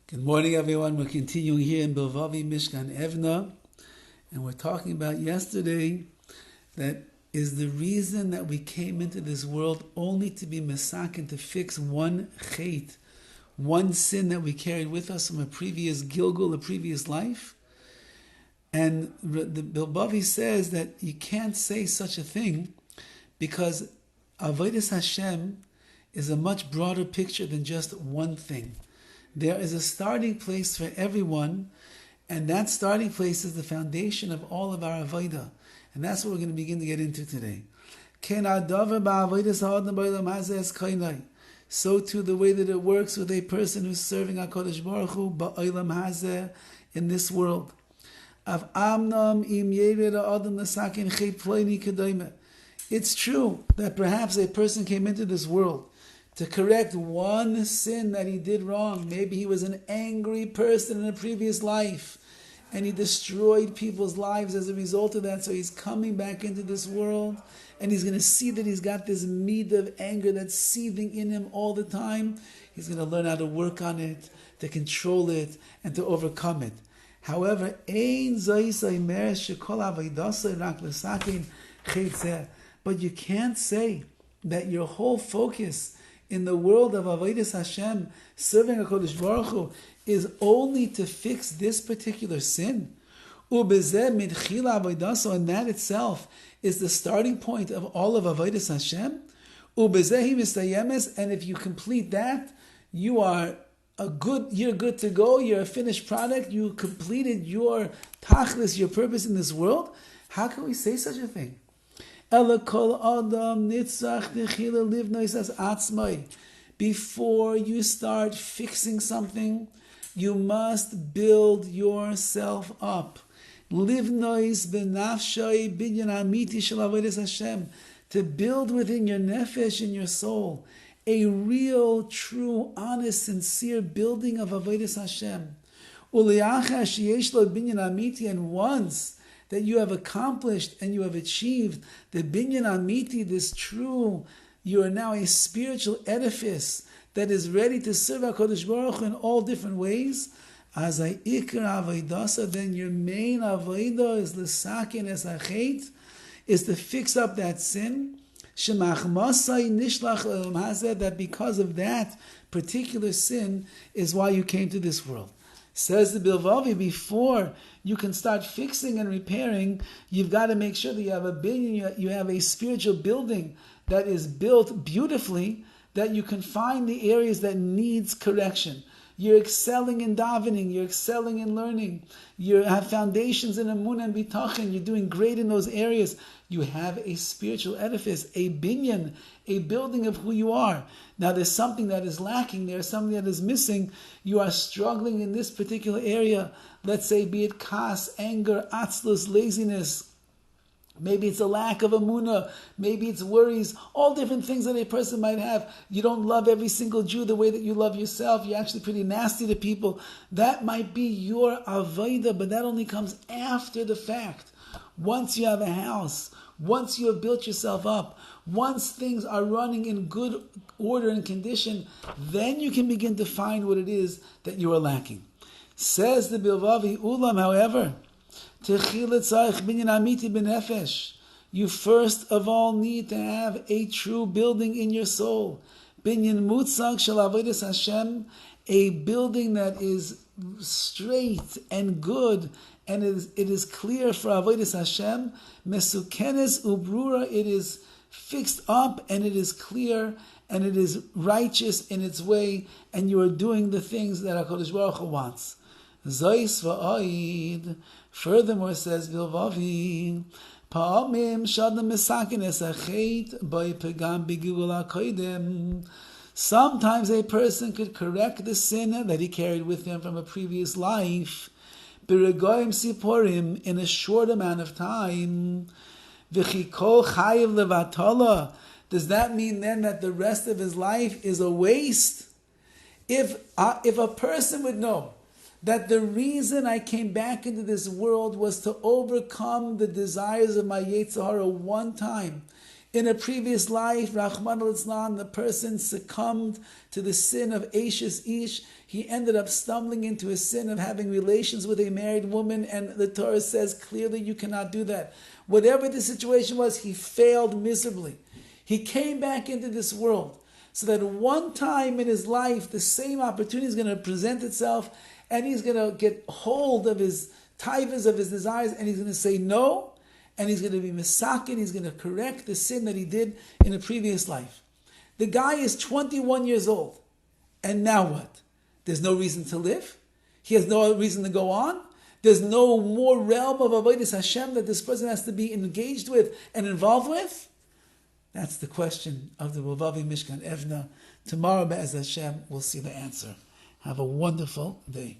Good morning, everyone. We're continuing here in BILVAVI, MISHKAN, EVNEH, and we're talking about yesterday that is the reason that we came into this world only to be MISHKAN, to fix one chait, one sin that we carried with us from a previous Gilgul, a previous life. And the BILVAVI says that you can't say such a thing because Avodas Hashem is a much broader picture than just one thing. There is a starting place for everyone, and that starting place is the foundation of all of our avodah. And that's what we're going to begin to get into today. So too the way that it works with a person who's serving HaKadosh Baruch Hu ba'olam hazeh, in this world. It's true that perhaps a person came into this world to correct one sin that he did wrong. Maybe he was an angry person in a previous life and he destroyed people's lives as a result of that. So he's coming back into this world and he's going to see that he's got this meat of anger that's seething in him all the time. He's going to learn how to work on it, to control it, and to overcome it. However, but you can't say that your whole focus in the world of Avodas Hashem, serving HaKadosh Baruch Hu, is only to fix this particular sin. And that itself is the starting point of all of Avodas Hashem. And if you complete that, you're good to go, you're a finished product, you completed your tachlis, your purpose in this world. How can we say such a thing? Before you start fixing something, you must build yourself up. To build within your nefesh, in your soul, a real, true, honest, sincere building of Avodas Hashem. And once that you have accomplished and you have achieved the binyan amiti, this true, you are now a spiritual edifice that is ready to serve HaKadosh Baruch Hu in all different ways. As I ikar avaydasa, then your main avayda is l'sakin es hachet, is to fix up that sin. Shemachmasai nishlach l'olam hazeh, that because of that particular sin is why you came to this world. Says the BILVAVI, before you can start fixing and repairing, you've got to make sure that you have a binyan, you have a spiritual building that is built beautifully, that you can find the areas that needs correction. You're excelling in davening, you're excelling in learning, you have foundations in emunah and bitachon, you're doing great in those areas. You have a spiritual edifice, a binyan, a building of who you are. Now there's something that is lacking, there's something that is missing. You are struggling in this particular area. Let's say, be it kas, anger, atzlus, laziness. Maybe it's a lack of emunah. Maybe it's worries. All different things that a person might have. You don't love every single Jew the way that you love yourself. You're actually pretty nasty to people. That might be your avodah, but that only comes after the fact. Once you have a house, once you have built yourself up, once things are running in good order and condition, then you can begin to find what it is that you are lacking. Says the BILVAVI, Ulam, however, you first of all need to have a true building in your soul. Binyan mutzag shel avodas Hashem, a building that is straight and good, and it is clear for avodas Hashem. Mesukenes ubrura, it is fixed up and it is clear and it is righteous in its way, and you are doing the things that HaKadosh Baruch Hu wants. Zois va'oid. Furthermore, says BILVAVI, sometimes a person could correct the sin that he carried with him from a previous life in a short amount of time. Does that mean then that the rest of his life is a waste? If a person would know that the reason I came back into this world was to overcome the desires of my Yetzer Hara one time, In a previous life, Rahman al-Islam, the person succumbed to the sin of Ashes Ish. He ended up stumbling into a sin of having relations with a married woman, and the Torah says clearly you cannot do that. Whatever the situation was, he failed miserably. He came back into this world so that one time in his life, the same opportunity is going to present itself, and he's going to get hold of his taivas, of his desires, and he's going to say no, and he's going to be misakin, he's going to correct the sin that he did in a previous life. The guy is 21 years old, and now what? There's no reason to live? He has no reason to go on? There's no more realm of avodas Hashem that this person has to be engaged with and involved with? That's the question of the BILVAVI Mishkan EVNEH. Tomorrow, Be'ez Hashem, we'll see the answer. Have a wonderful day.